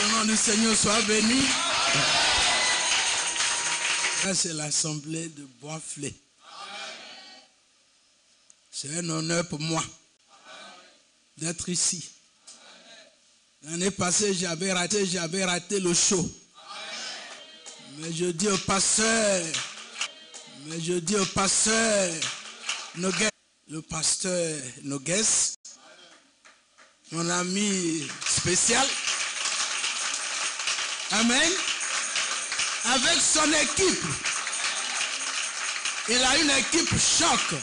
nom du Seigneur soit béni. C'est l'assemblée de Boisflé. C'est un honneur pour moi d'être ici. L'année passée, j'avais raté le show. Mais je dis au pasteur Nogues, le pasteur Nogues, mon ami spécial. Amen. Avec son équipe. Il a une équipe choc.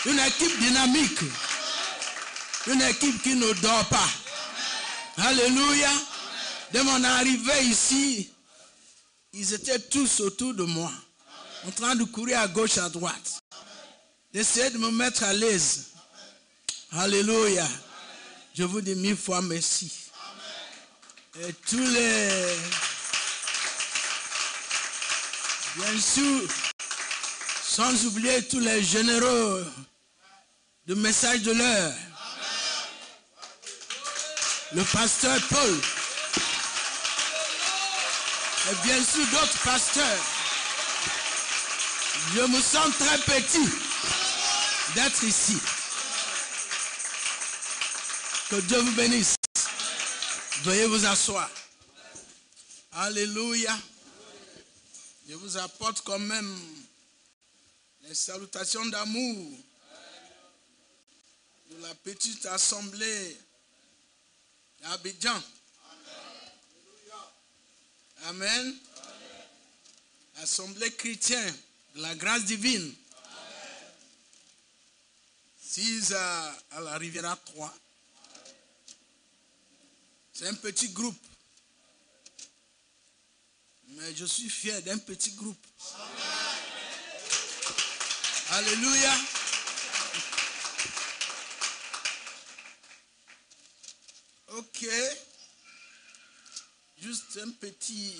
Une équipe dynamique. Une équipe qui ne dort pas. Alléluia. Dès mon arrivée ici, ils étaient tous autour de moi. En train de courir à gauche, à droite. D'essayer de me mettre à l'aise. Alléluia. Je vous dis 1000 fois merci. Et tous les... Bien sûr, sans oublier tous les généraux de message de l'heure. Le pasteur Paul. Et bien sûr d'autres pasteurs. Je me sens très petit d'être ici. Que Dieu vous bénisse. Veuillez vous asseoir. Alléluia. Je vous apporte quand même les salutations d'amour de la petite assemblée d'Abidjan. Amen. Assemblée chrétienne de la grâce divine. 6 à la Riviera 3. C'est un petit groupe. Mais je suis fier d'un petit groupe. Alléluia. Ok. Juste une petite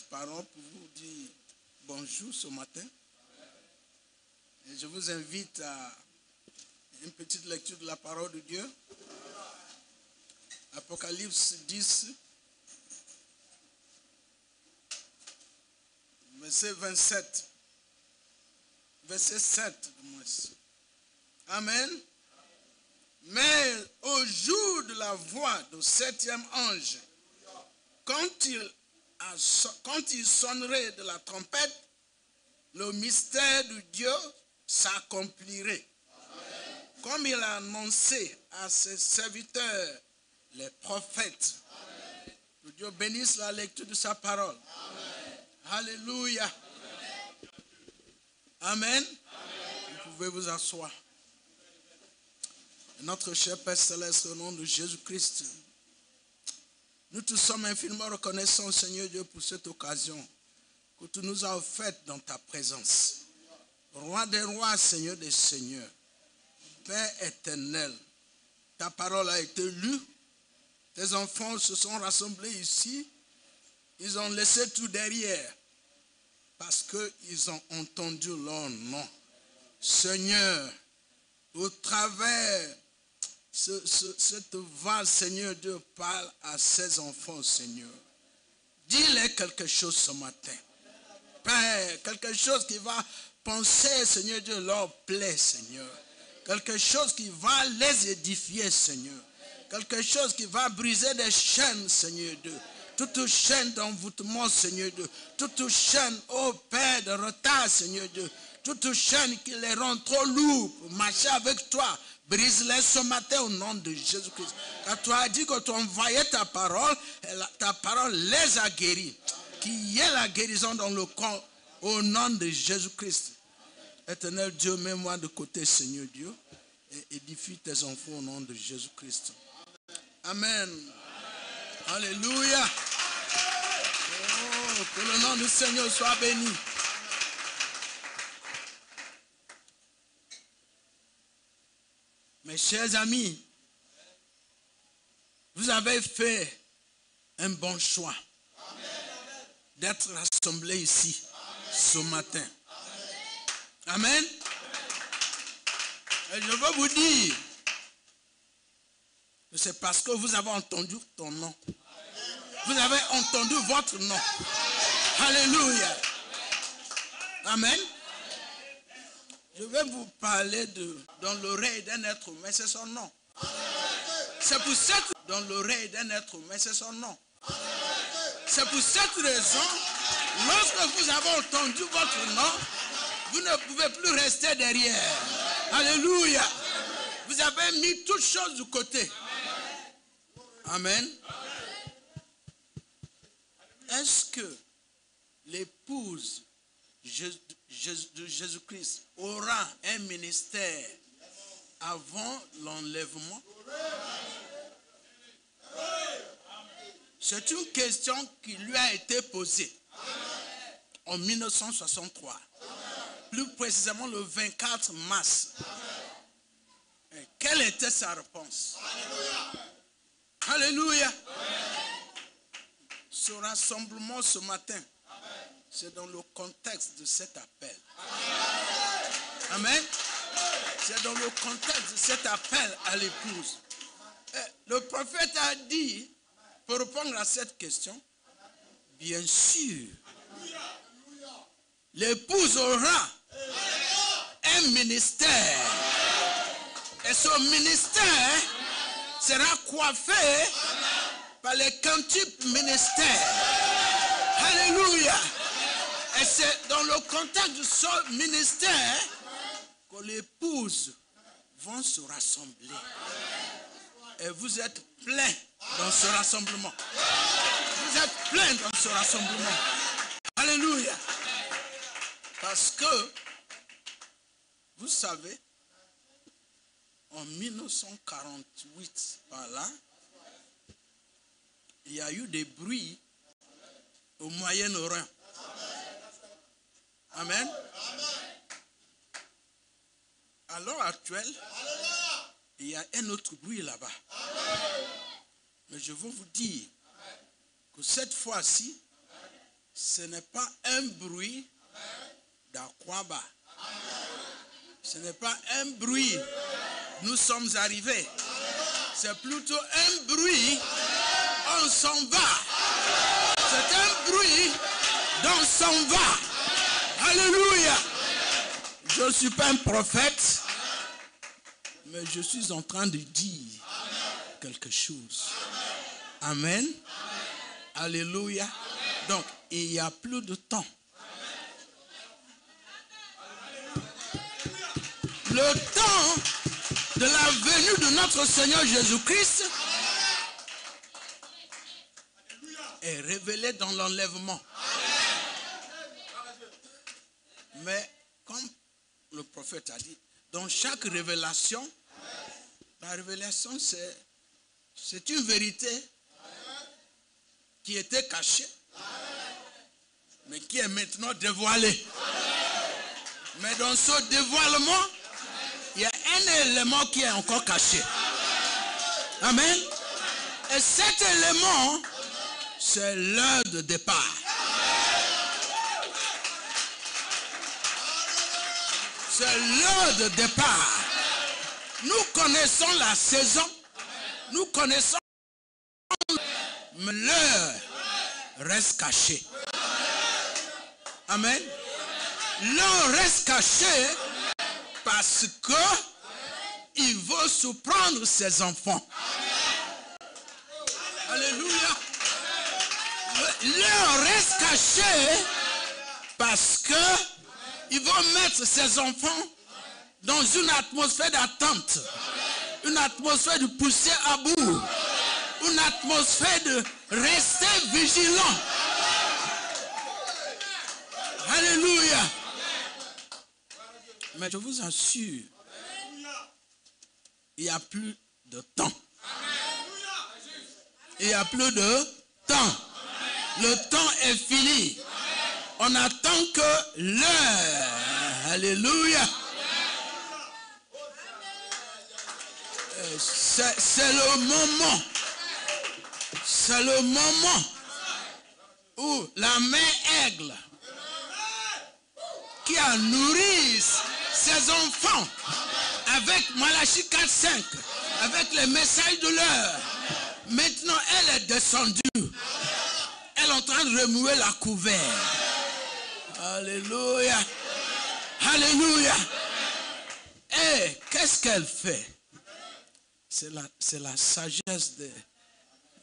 parole pour vous dire bonjour ce matin. Et je vous invite à une petite lecture de la parole de Dieu. Apocalypse 10, verset 27. Verset 7 du moins. Amen. Mais au jour de la voix du 7e ange, quand il sonnerait de la trompette, le mystère de Dieu s'accomplirait. Comme il a annoncé à ses serviteurs, les prophètes. Amen. Que Dieu bénisse la lecture de sa parole. Amen. Alléluia. Amen. Amen. Vous pouvez vous asseoir. Notre cher Père Céleste, au nom de Jésus-Christ, nous tous sommes infiniment reconnaissants, Seigneur Dieu, pour cette occasion que tu nous as offerte dans ta présence. Roi des rois, Seigneur des seigneurs, Père éternel, ta parole a été lue. Tes enfants se sont rassemblés ici. Ils ont laissé tout derrière. Parce qu'ils ont entendu leur nom. Seigneur, au travers cette voix, Seigneur Dieu, parle à ses enfants, Seigneur. Dis-leur quelque chose ce matin. Père, quelque chose qui va penser, Seigneur Dieu, leur plaît, Seigneur. Quelque chose qui va les édifier, Seigneur. Quelque chose qui va briser des chaînes, Seigneur Dieu. Toute chaîne d'envoûtement, Seigneur Dieu. Toute chaîne, ô Père, de retard, Seigneur Dieu. Toute chaîne qui les rend trop lourds pour marcher avec toi. Brise-les ce matin au nom de Jésus-Christ. Car tu as dit que tu envoyais ta parole les a guéris. Qu'il y ait la guérison dans le corps au nom de Jésus-Christ. Éternel Dieu, mets-moi de côté, Seigneur Dieu, et édifie tes enfants au nom de Jésus-Christ. Amen. Amen. Alléluia. Oh, que le nom du Seigneur soit béni. Mes chers amis, vous avez fait un bon choix d'être rassemblés ici ce matin. Amen. Et je veux vous dire C'est parce que vous avez entendu ton nom. Vous avez entendu votre nom. Alléluia. Amen. Je vais vous parler dans l'oreille d'un être humain, c'est son nom. C'est pour cette dans l'oreille d'un être humain, c'est son nom. C'est pour cette raison, lorsque vous avez entendu votre nom, vous ne pouvez plus rester derrière. Alléluia. Vous avez mis toutes choses de côté. Amen. Est-ce que l'épouse de Jésus-Christ aura un ministère avant l'enlèvement? C'est une question qui lui a été posée en 1963. Plus précisément le 24 mars. Et quelle était sa réponse? Alléluia. Ce rassemblement ce matin, c'est dans le contexte de cet appel. Amen. C'est dans le contexte de cet appel à l'épouse. Le prophète a dit, pour répondre à cette question, bien sûr, l'épouse aura un ministère. Et ce ministère sera coiffé par les cantiques ministères. Alléluia. Et c'est dans le contexte de ce ministère que les épouses vont se rassembler. Et vous êtes pleins dans ce rassemblement. Vous êtes pleins dans ce rassemblement. Alléluia. Parce que, vous savez, en 1948, par là, il y a eu des bruits au Moyen-Orient. Amen. À l'heure actuelle, il y a un autre bruit là-bas. Mais je veux vous dire que cette fois-ci, ce n'est pas un bruit d'Akwaba. Ce n'est pas un bruit. Nous sommes arrivés. C'est plutôt un bruit. On s'en va. C'est un bruit d'on s'en va. Alléluia. Je ne suis pas un prophète, mais je suis en train de dire quelque chose. Amen. Alléluia. Donc, il n'y a plus de temps. Le temps de la venue de notre Seigneur Jésus-Christ est révélé dans l'enlèvement. Mais comme le prophète a dit, dans chaque révélation, la révélation c'est une vérité qui était cachée, mais qui est maintenant dévoilée. Mais dans ce dévoilement, il y a un élément qui est encore caché. Amen. Et cet élément, c'est l'heure de départ. C'est l'heure de départ. Nous connaissons la saison. Nous connaissons, mais l'heure reste cachée. Amen. L'heure reste cachée parce que il veut surprendre ses enfants. Alléluia. L'heure reste cachée parce que il veut mettre ses enfants dans une atmosphère d'attente, une atmosphère de pousser à bout, une atmosphère de rester vigilant. Alléluia. Mais je vous assure, il n'y a plus de temps. Il n'y a plus de temps. Le temps est fini. On attend que l'heure. Alléluia. C'est le moment. C'est le moment où la mère aigle qui a nourri ses enfants avec Malachie 4:5 avec les messages de l'heure. Maintenant, elle est descendue. Elle est en train de remuer la couverte. Alléluia. Alléluia. Et qu'est-ce qu'elle fait? C'est la sagesse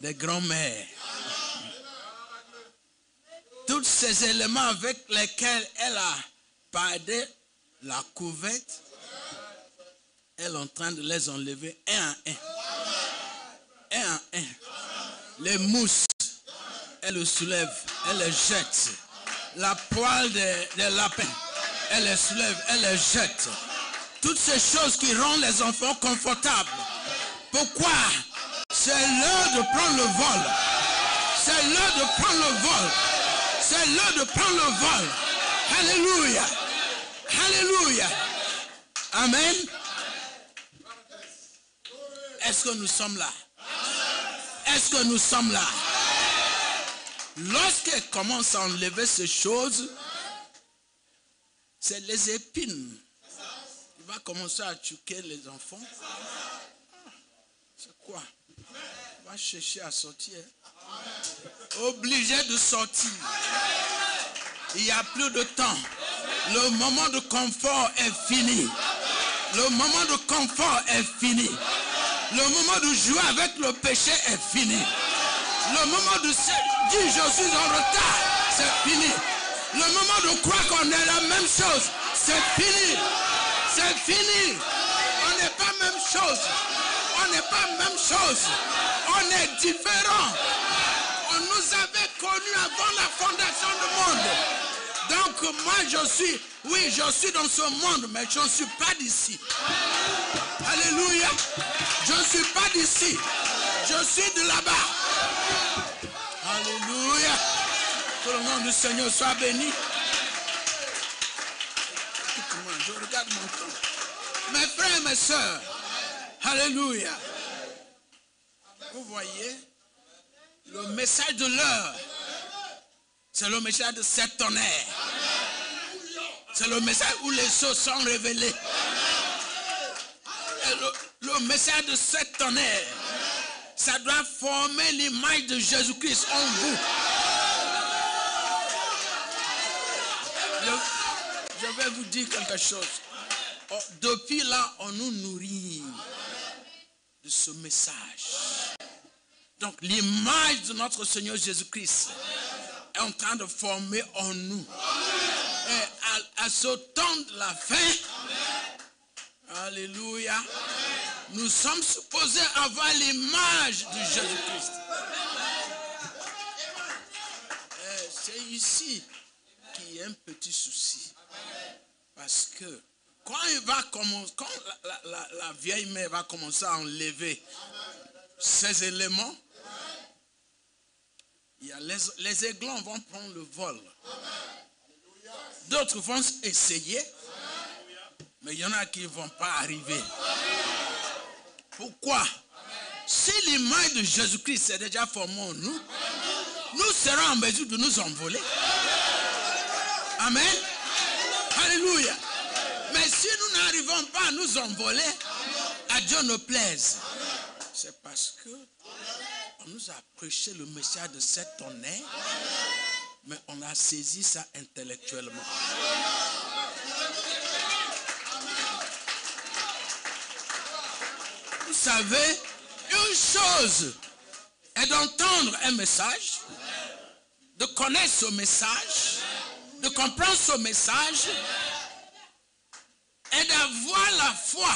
des grands-mères. Tous ces éléments avec lesquels elle a pardé la couverte, elle est en train de les enlever un à un. Un à un. Les mousses, elle le soulève, elle les jette. La poêle des lapins, elle les soulève, elle les jette. Toutes ces choses qui rendent les enfants confortables. Pourquoi? C'est l'heure de prendre le vol. C'est l'heure de prendre le vol. C'est l'heure de prendre le vol. Alléluia. Alléluia. Amen. Est-ce que nous sommes là? Est-ce que nous sommes là? Lorsqu'elle commence à enlever ces choses, c'est les épines. Il va commencer à tuer les enfants. C'est quoi? Il va chercher à sortir. Obligé de sortir. Il n'y a plus de temps. Le moment de confort est fini. Le moment de confort est fini. Le moment de jouer avec le péché est fini. Le moment de dire je suis en retard, c'est fini. Le moment de croire qu'on est la même chose, c'est fini. C'est fini. On n'est pas même chose. On n'est pas même chose. On est différent. On nous avait connus avant la fondation du monde. Donc moi je suis dans ce monde, mais je ne suis pas d'ici. Alléluia. Je ne suis pas d'ici. Je suis de là-bas. Alléluia. Que le nom du Seigneur soit béni. Écoute-moi, je regarde mon temps. Mes frères et mes sœurs. Alléluia. Vous voyez, le message de l'heure, c'est le message de cette tonnerre. C'est le message où les choses sont révélées. Le message de cette tonnerre, ça doit former l'image de Jésus-Christ en vous. Je vais vous dire quelque chose. Depuis là, on nous nourrit de ce message. Donc l'image de notre Seigneur Jésus-Christ est en train de former en nous. Et à ce temps de la fin, alléluia, nous sommes supposés avoir l'image de Jésus-Christ. C'est ici qu'il y a un petit souci. Parce que quand il va commencer, quand la vieille mère va commencer à enlever ces éléments, il y a les aiglons vont prendre le vol. D'autres vont essayer, mais il y en a qui ne vont pas arriver. Pourquoi? Si l'image de Jésus-Christ est déjà formée en nous, nous serons en mesure de nous envoler. Amen. Alléluia. Mais si nous n'arrivons pas à nous envoler, à Dieu ne plaise. C'est parce que on nous a prêché le message de cette tonnerre, mais on a saisi ça intellectuellement. Vous savez, une chose est d'entendre un message, de connaître ce message, de comprendre ce message et d'avoir la foi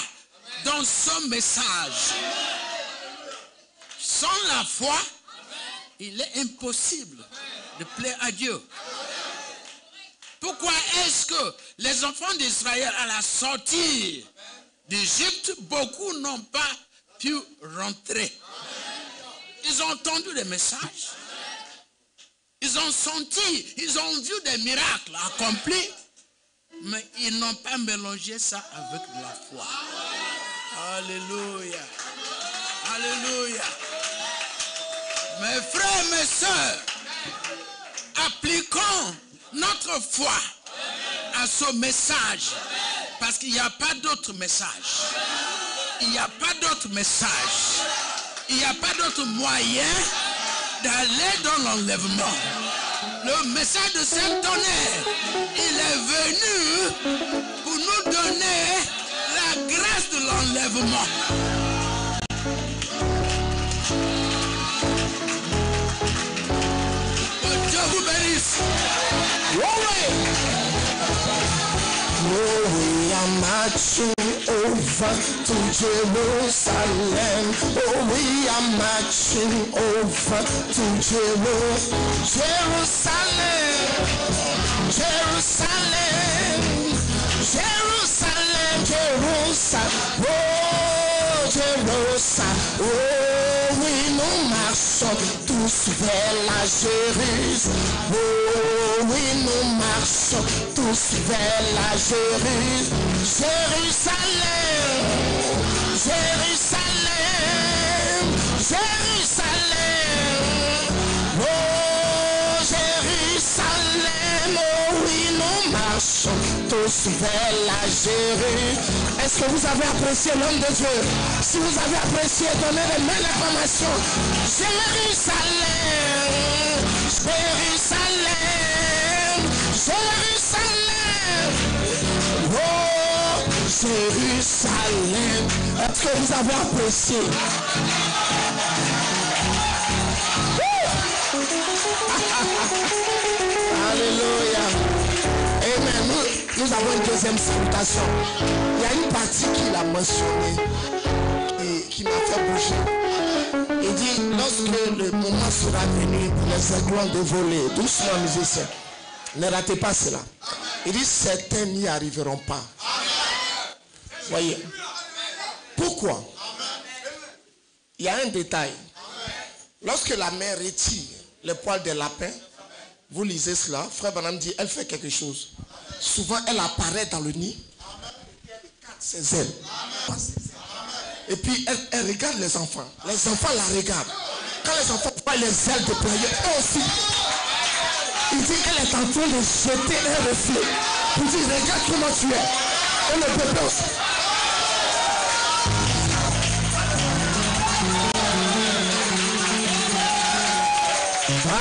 dans ce message. Sans la foi, il est impossible de plaire à Dieu. Pourquoi est-ce que les enfants d'Israël à la sortie d'Égypte, beaucoup n'ont pas pu rentrer? Ils ont entendu des messages. Ils ont senti, ils ont vu des miracles accomplis, mais ils n'ont pas mélangé ça avec de la foi. Alléluia. Alléluia. Mes frères, mes sœurs, appliquons notre foi à ce message, parce qu'il n'y a pas d'autre message. Il n'y a pas d'autre message. Il n'y a pas d'autre moyen d'aller dans l'enlèvement. Le message de Saint-Tonnerre, il est venu pour nous donner la grâce de l'enlèvement. Que Dieu vous bénisse. Oh, we are marching over to Jerusalem. Oh, we are marching over to Jerusalem. Jerusalem. Jerusalem. Jerusalem. Oh, Jerusalem. Oh, oui, nous marchons tous vers la Jérusalem. Oh, oui, nous marchons tous vers la Jérusalem. Jérusalem. Jérusalem. Oh, Jérusalem. Oh, oui, nous marchons tous vers la Jérusalem. Est-ce que vous avez apprécié l'homme de Dieu? Si vous avez apprécié, donnez les mêmes acclamations. Jérusalem. Jérusalem. Jérusalem. Oh, Jérusalem. Est-ce que vous avez apprécié? Alléluia. Amen. Nous avons une deuxième salutation. Il y a une partie qu'il a mentionnée et qui m'a fait bouger. Il dit, lorsque le moment sera venu pour les aiglons de voler, doucement musiciens, ne ratez pas cela. Il dit, certains n'y arriveront pas. Voyez. Pourquoi? Il y a un détail. Lorsque la mère retire les poils des lapins, vous lisez cela, frère Branham dit, elle fait quelque chose. Souvent, elle apparaît dans le nid. Ses ailes. Et puis, elle regarde les enfants. Les enfants la regardent. Quand les enfants voient les ailes déployées, eux aussi. Il dit qu'elle est en train de jeter un reflet. Il dit, regarde comment tu es. Et le bébé aussi.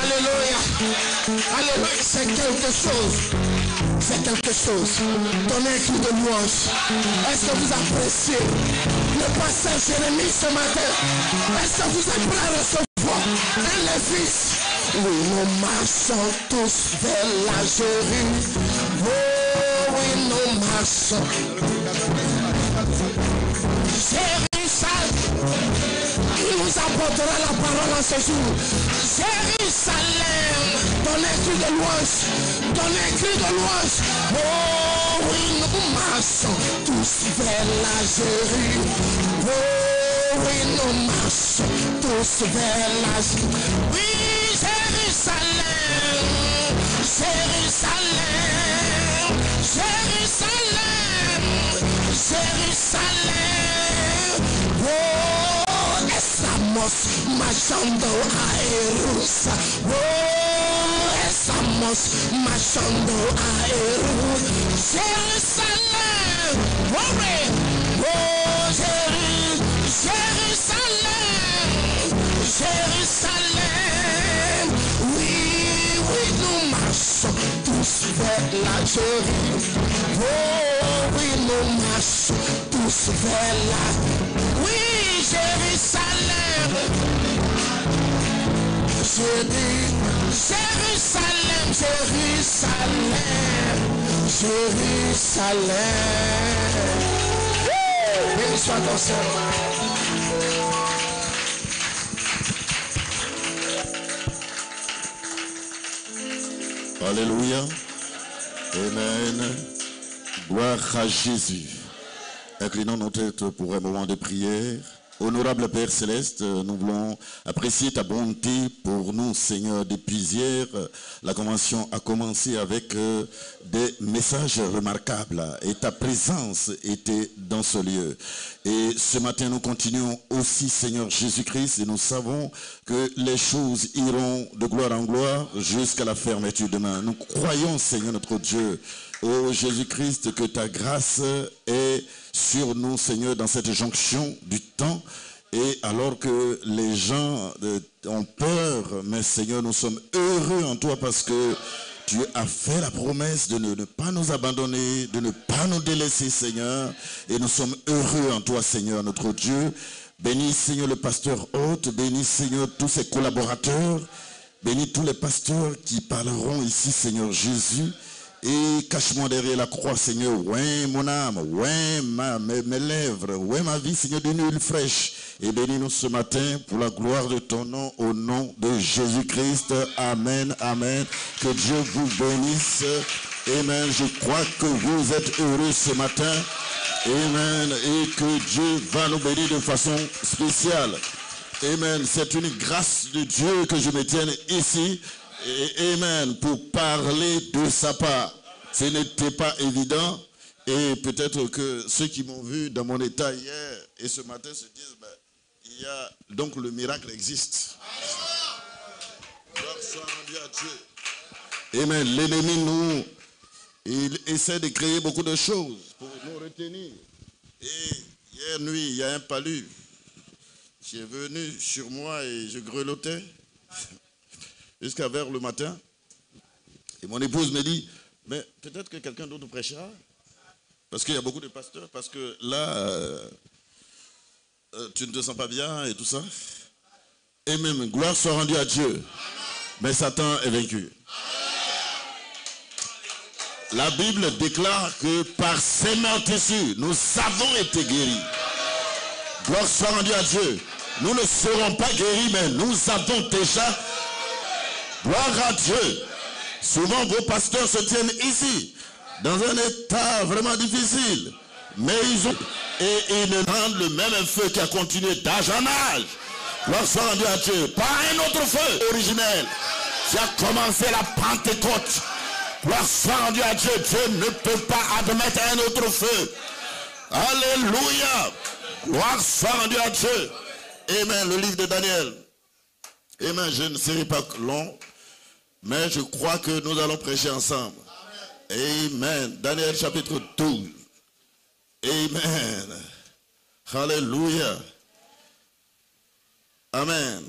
Alléluia. Alléluia. C'est quelque chose. C'est quelque chose. Donnez un cri de louange. Est-ce que vous appréciez le passage Jérémie ce matin? Est-ce que vous êtes prêts à recevoir un lévis? Oui, nous marchons tous vers la Jérusalem. Oh, oui, nous marchons. Jérusalem. Il nous apportera la parole en ce jour. Jérusalem. Donnez un cri de louange. Donnez un cri de louange. Oh, oui, nous marchons tous vers la Jérusalem. Oh, oui, nous marchons tous vers la Jérusalem. Oui, Jérusalem. Jérusalem. Jérusalem. Jérusalem. Oh, estamos marchando a Jerusalén. Oh, estamos marchando a Jerusalén. Oh, Jérusalem. Jérusalem. Oui, oui, nous marchons tous vers la Jérusalem. Oh, oui, nous marchons tous vers la... Oui, Jérusalem. Jérusalem, Jérusalem, Jérusalem. Béni soit ton Seigneur. Alléluia. Amen. Gloire à Jésus. Inclinons nos têtes pour un moment de prière. Honorable Père Céleste, nous voulons apprécier ta bonté pour nous, Seigneur. Depuis hier, la convention a commencé avec des messages remarquables et ta présence était dans ce lieu. Et ce matin, nous continuons aussi, Seigneur Jésus-Christ, et nous savons que les choses iront de gloire en gloire jusqu'à la fermeture demain. Nous croyons, Seigneur notre Dieu, Ô Jésus-Christ, que ta grâce est sur nous, Seigneur, dans cette jonction du temps. Et alors que les gens ont peur, mais Seigneur, nous sommes heureux en toi parce que tu as fait la promesse de ne pas nous abandonner, de ne pas nous délaisser, Seigneur. Et nous sommes heureux en toi, Seigneur, notre Dieu. Bénis, Seigneur, le pasteur hôte. Bénis, Seigneur, tous ses collaborateurs. Bénis tous les pasteurs qui parleront ici, Seigneur Jésus. Et cache-moi derrière la croix, Seigneur. Ouais, mon âme. Ouais, mes lèvres. Ouais, ma vie, Seigneur, d'une huile fraîche. Et bénis-nous ce matin pour la gloire de ton nom, au nom de Jésus-Christ. Amen, amen. Que Dieu vous bénisse. Amen. Je crois que vous êtes heureux ce matin. Amen. Et que Dieu va nous bénir de façon spéciale. Amen. C'est une grâce de Dieu que je me tienne ici. Et amen. Pour parler de sa part. Ce n'était pas évident. Et peut-être que ceux qui m'ont vu dans mon état hier et ce matin se disent, donc le miracle existe. Gloire soit rendue à Dieu. Amen. L'ennemi il essaie de créer beaucoup de choses pour nous retenir. Et hier nuit, il y a un palu qui est venu sur moi et je grelottais jusqu'à vers le matin. Et mon épouse me dit, mais peut-être que quelqu'un d'autre prêchera. Parce qu'il y a beaucoup de pasteurs, parce que là, tu ne te sens pas bien et tout ça. Et même, gloire soit rendue à Dieu. Mais Satan est vaincu. La Bible déclare que par ses meurtrissures, nous avons été guéris. Gloire soit rendue à Dieu. Nous ne serons pas guéris, mais nous avons déjà. Gloire à Dieu. Souvent, vos pasteurs se tiennent ici, dans un état vraiment difficile. Mais ils ont... Et ils ne rendent le même feu qui a continué d'âge en âge. Gloire soit rendue à Dieu. Pas un autre feu originel qui a commencé la Pentecôte. Gloire soit rendue à Dieu. Dieu ne peut pas admettre un autre feu. Alléluia. Gloire soit rendue à Dieu. Amen. Le livre de Daniel. Amen. Je ne serai pas long, mais je crois que nous allons prêcher ensemble. Amen. Daniel chapitre 12. Amen. Alléluia. Amen.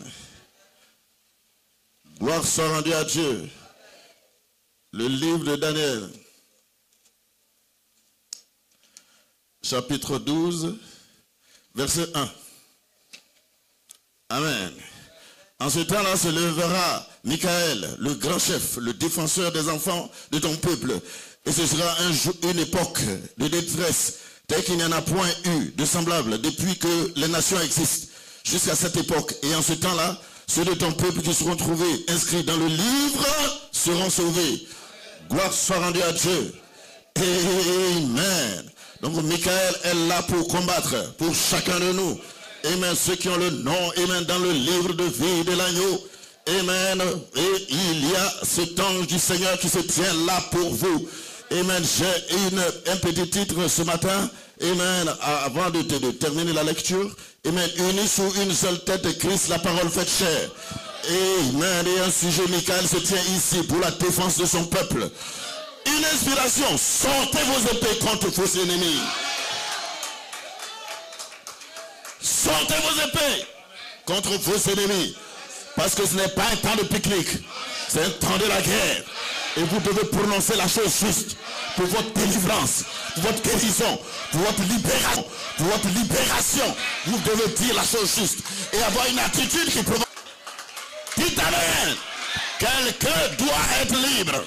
Gloire soit rendue à Dieu. Le livre de Daniel, chapitre 12, verset 1. Amen. En ce temps-là se lèvera Michael, le grand chef, le défenseur des enfants de ton peuple. Et ce sera une époque de détresse, telle qu'il n'y en a point eu de semblable depuis que les nations existent, jusqu'à cette époque. Et en ce temps-là, ceux de ton peuple qui seront trouvés inscrits dans le livre seront sauvés. Gloire soit rendue à Dieu. Amen. Donc Michael est là pour combattre pour chacun de nous. Amen. Ceux qui ont le nom, amen, dans le livre de vie de l'agneau. Amen. Et il y a cet ange du Seigneur qui se tient là pour vous. Amen. J'ai un petit titre ce matin. Amen. Avant de terminer la lecture. Amen. Unis sous une seule tête de Christ, la parole faite chair. Amen. Et un sujet, Michael se tient ici pour la défense de son peuple. Une inspiration. Sortez vos épées contre vos ennemis. Sortez vos épées contre vos ennemis. Parce que ce n'est pas un temps de pique-nique. C'est un temps de la guerre. Et vous devez prononcer la chose juste pour votre délivrance, pour votre guérison, pour votre libération. Pour votre libération, vous devez dire la chose juste et avoir une attitude qui provoque. Dites amen. Quelqu'un doit être libre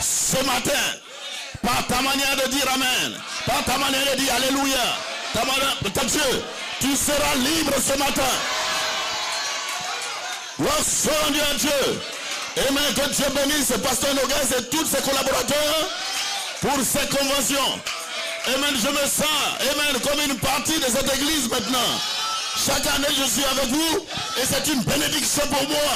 ce matin. Par ta manière de dire amen, par ta manière de dire alléluia, ta Dieu, tu seras libre ce matin. Gloire soit rendue à Dieu. Amen. Que Dieu bénisse pasteur Noguès et tous ses collaborateurs pour ces conventions. Amen. Je me sens, amen, comme une partie de cette église maintenant. Chaque année, je suis avec vous et c'est une bénédiction pour moi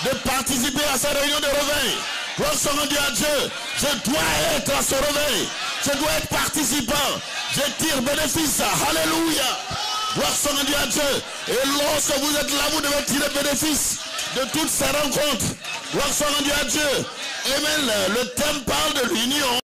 de participer à cette réunion de réveil. Gloire soit rendue à Dieu. Je dois être à ce réveil. Je dois être participant. Je tire bénéfice. Alléluia. Gloire soit rendue à Dieu. Et lorsque vous êtes là, vous devez tirer bénéfice de toutes ces rencontres. Gloire soit rendue à Dieu. Amen. Le thème parle de l'union.